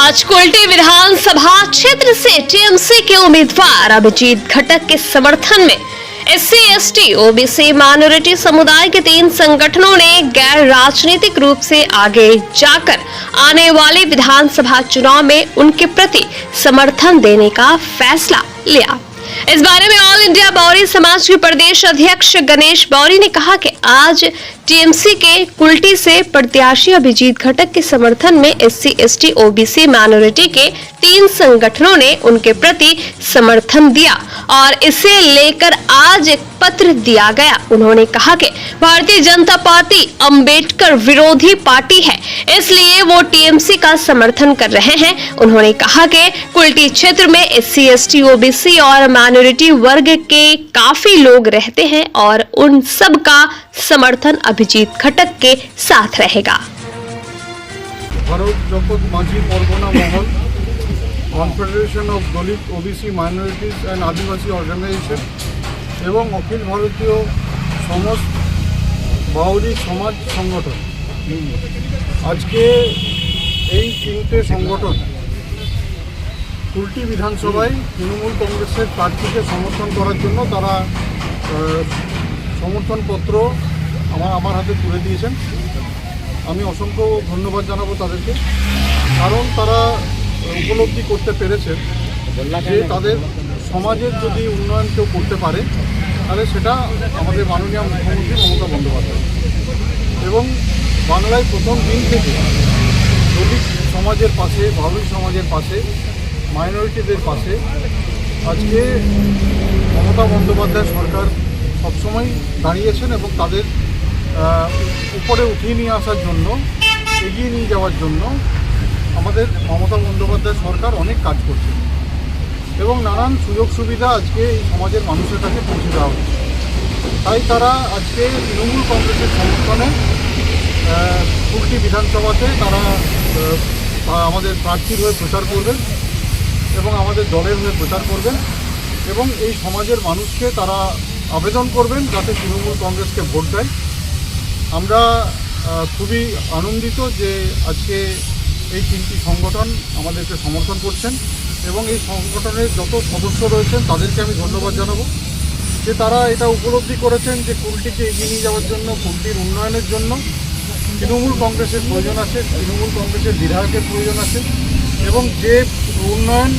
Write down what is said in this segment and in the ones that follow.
आज कुल्टी विधानसभा क्षेत्र से टीएमसी के उम्मीदवार अभिजीत घटक के समर्थन में एससी एसटी ओबीसी माइनॉरिटी समुदाय के 3 संगठनों ने गैर राजनीतिक रूप से आगे जाकर आने वाले विधानसभा चुनाव में उनके प्रति समर्थन देने का फैसला लिया। इस बारे में ऑल इंडिया बौरी समाज के प्रदेश अध्यक्ष गणेश बौरी ने कहा कि आज टीएमसी के कुल्टी से प्रत्याशी अभिजीत घटक के समर्थन में एससी एसटी ओबीसी माइनॉरिटी के 3 संगठनों ने उनके प्रति समर्थन दिया और इसे लेकर आज एक पत्र दिया गया। उन्होंने कहा कि भारतीय जनता पार्टी अंबेडकर विरोधी पार्टी है, इसलिए वो टीएमसी का समर्थन कर रहे हैं। उन्होंने कहा कि कुल्टी क्षेत्र में एससी एसटी ओबीसी और माइनॉरिटी वर्ग के काफी लोग रहते हैं और उन सब का समर्थन अभिजीत घटक के साथ रहेगा। भारत जगत Majhi Pargana Mahal confederation of Dalit OBC minorities and Adivasi organisation एवं अखिल भारतीय समस्त बाउरी समाज संगठन आज के तीनटे संगठन कुल्टी विधानसभा तृणमूल कांग्रेस प्रार्थी के समर्थन करार जन्य तारा समर्थन पत्र आमार हाथे तुले दिएछेन। आमी असंख्य धन्यवाद जानाबो तादेरके, कारण तारा उपलब्धि करते पेरेछेन जे तादेर समाजेर यदि उन्नयन केउ करते पारे ताहले सेटा आमादेर माननीय मुख्यमंत्री ममता बंदोपाध्याय एवं बांगलाय प्रथम दिन थेके दलित समाजेर पाशे बाउरी समाजेर पाशे माइनरिटीदेर पाशे आजके ममता बंदोपाध्याय सरकार सब समय दाঁড়িয়েছেন এবং তাদের উপরে উঠিয়ে নিয়ে আসার জন্য এগিয়ে নিয়ে যাওয়ার জন্য আমাদের মমতা বন্দ্যোপাধ্যায় সরকার অনেক কাজ করছে এবং নানান সুযোগ সুবিধা আজকে এই সমাজের মানুষের কাছে পৌঁছে দেওয়া হচ্ছে। তাই তারা আজকে তৃণমূল কংগ্রেসের সমর্থনে কুল্টি বিধানসভাতে তারা আমাদের প্রার্থীর হয়ে প্রচার করবেন এবং আমাদের দলের হয়ে প্রচার করবেন এবং এই সমাজের মানুষকে তারা আবেদন করবেন যাতে তৃণমূল কংগ্রেসকে ভোট দেয়। আমরা খুবই আনন্দিত যে আজকে এই 3টি সংগঠন আমাদেরকে সমর্থন করছেন এবং এই সংগঠনের যত সদস্য রয়েছেন তাদেরকে আমি ধন্যবাদ জানাবো যে তারা এটা উপলব্ধি করেছেন যে কুল্টিকে এগিয়ে নিয়ে যাওয়ার জন্য কুল্টির উন্নয়নের জন্য তৃণমূল কংগ্রেসের প্রয়োজন আছে, তৃণমূল কংগ্রেসের বিধায়কের প্রয়োজন আছে এবং যে উন্নয়ন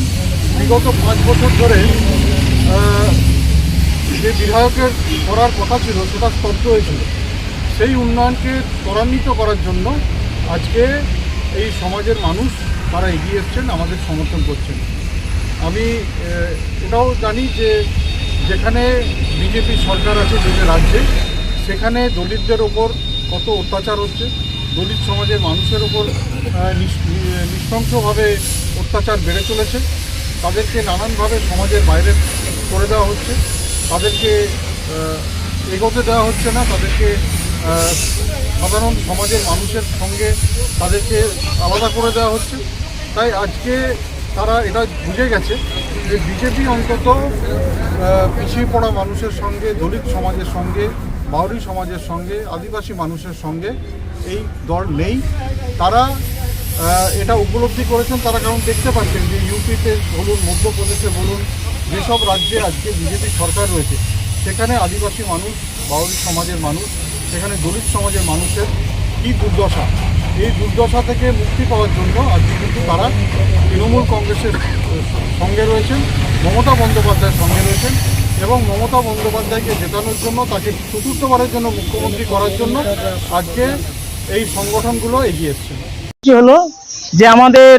বিগত 5 বছর ধরে যে বিধায়কের করার কথা ছিল সেটা স্তব্ধ হয়েছিল, সেই উন্নয়নকে ত্বরান্বিত করার জন্য আজকে এই সমাজের মানুষ তারা এগিয়ে এসছেন, আমাদের সমর্থন করছেন। আমি এটাও জানি যে যেখানে বিজেপি সরকার আছে যে রাজ্যে সেখানে দলিতদের ওপর কত অত্যাচার হচ্ছে, দলিত সমাজের মানুষের ওপর নৃশংসভাবে অত্যাচার বেড়ে চলেছে, তাদেরকে নানানভাবে সমাজের বাইরে করে দেওয়া হচ্ছে, তাদেরকে এগোতে দেওয়া হচ্ছে না, তাদেরকে সাধারণ সমাজের মানুষের সঙ্গে তাদেরকে আলাদা করে দেওয়া হচ্ছে। তাই আজকে তারা এটা বুঝে গেছে যে বিজেপি অন্তত পিছিয়ে পড়া মানুষের সঙ্গে, দলিত সমাজের সঙ্গে, বাউরি সমাজের সঙ্গে, আদিবাসী মানুষের সঙ্গে এই দল নেই। তারা এটা উপলব্ধি করেছেন তারা, কারণ দেখতে পাচ্ছেন যে ইউপিতে বলুন, মধ্যপ্রদেশে বলুন, যেসব রাজ্যে আজকে বিজেপি সরকার রয়েছে সেখানে আদিবাসী মানুষ, বাউরি সমাজের মানুষ, সেখানে দলিত সমাজের মানুষের কী দুর্দশা, এই দুর্দশা থেকে মুক্তি পাওয়ার জন্য আজকে কিন্তু তারা তৃণমূল কংগ্রেসের সঙ্গে রয়েছেন, মমতা বন্দ্যোপাধ্যায়ের সঙ্গে রয়েছেন এবং মমতা বন্দ্যোপাধ্যায়কে জেতানোর জন্য, তাকে চতুর্থবারের জন্য মুখ্যমন্ত্রী করার জন্য আজকে এই সংগঠনগুলো এগিয়ে এসছেন। হলো যে আমাদের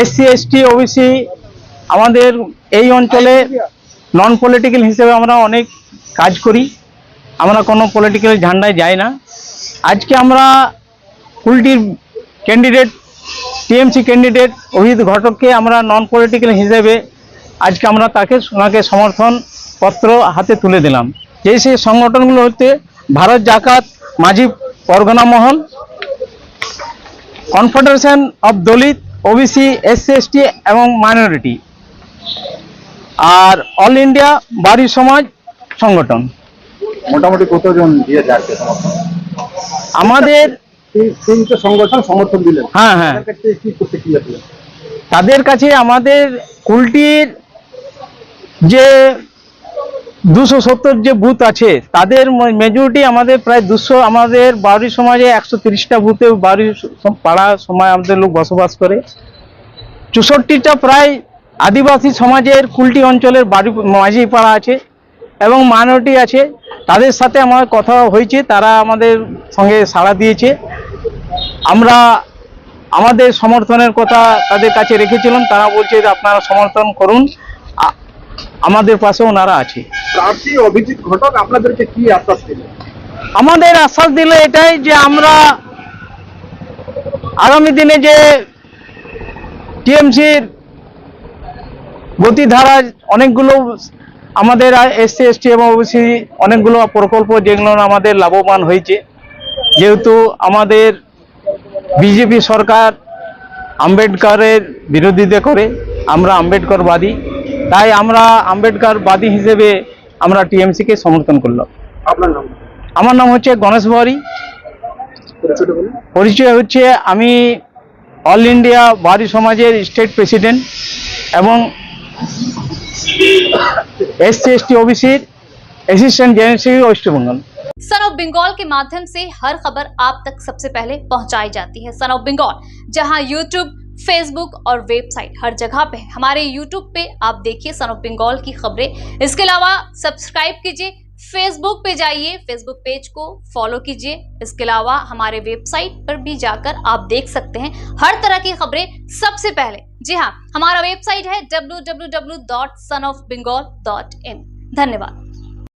এসসি এসটি ওবিসি আমাদের এই অঞ্চলে নন পলিটিক্যাল হিসেবে আমরা অনেক কাজ করি, আমরা কোনো পলিটিক্যাল ঝান্ডায় যাই না। আজকে আমরা কুল্টির ক্যান্ডিডেট, টিএমসি ক্যান্ডিডেট অভিজিৎ ঘটককে আমরা নন পলিটিক্যাল হিসেবে আজকে আমরা ওনাকে সমর্থন পত্র হাতে তুলে দিলাম। যে সেই সংগঠনগুলো হচ্ছে ভারত জাকাত মাঝি পরগনা মহল, confederation of Dalit OBC SC ST এবং মাইনরিটি, আর অল ইন্ডিয়া বাউরি সমাজ সংগঠন। মোটামুটি কতজন দিয়ে যাচ্ছে সমর্থন? আমাদের তিনটে সংগঠন সমর্থন দিলেন। হ্যাঁ হ্যাঁ, তাদের কাছে কি প্রতিক্রিয়া দিলেন? তাদের কাছে আমাদের কুলটির যে 270 যে বুথ আছে তাদের মেজরিটি আমাদের প্রায় 200, আমাদের বাউরি সমাজে 130টা বুথে বাউরি পাড়া সমাজ আমাদের লোক বসবাস করে। 64টা প্রায় আদিবাসী সমাজের কুলটি অঞ্চলের বাড়ি মাঝি পাড়া আছে এবং মাইনরিটি আছে। তাদের সাথে আমার কথা হয়েছে, তারা আমাদের সঙ্গে সাড়া দিয়েছে। আমরা আমাদের সমর্থনের কথা তাদের কাছে রেখেছিলাম, তারা বলছে যে আপনারা সমর্থন করুন, আমাদের পাশে ওনারা আছে। প্রার্থী অভিজিৎ ঘটক আপনাদেরকে কি আশ্বাস দিলেন? আমাদের আশ্বাস দিলে এটাই যে আমরা আগামী দিনে যে টিএমসির গতিধারা অনেকগুলো আমাদের এসসি এসটি এবং ওবিসি অনেকগুলো প্রকল্প যেগুলো আমাদের লাভবান হয়েছে, যেহেতু আমাদের বিজেপি সরকার আম্বেদকরের বিরোধিতা করে, আমরা আম্বেদকরবাদী, তাই আমরা আম্বেদকরবাদী হিসেবে আমরা টিএমসিকে সমর্থন করলাম। আপনার নাম? আমার নাম হচ্ছে গণেশ বাউরি। পরিচয়টা বলুন। পরিচয় হচ্ছে আমি অল ইন্ডিয়া বাউরি সমাজের স্টেট প্রেসিডেন্ট এবং এসসি এসটি ওবিসির assistant general secretary West Bengal. Son of Bengal के माध्यम से हर खबर आप तक सबसे पहले पहुंचाई जाती है। सन ऑफ बंगाल जहां यूट्यूब, फेसबुक और वेबसाइट हर जगह पे, हमारे यूट्यूब पे आप देखिए सन ऑफ बंगाल की खबरें। इसके अलावा सब्सक्राइब कीजिए, फेसबुक पे जाइए, फेसबुक पेज को फॉलो कीजिए। इसके अलावा हमारे वेबसाइट पर भी जाकर आप देख सकते हैं हर तरह की खबरें सबसे पहले। जी हाँ, हमारा वेबसाइट है www.sonofbengal.in। धन्यवाद।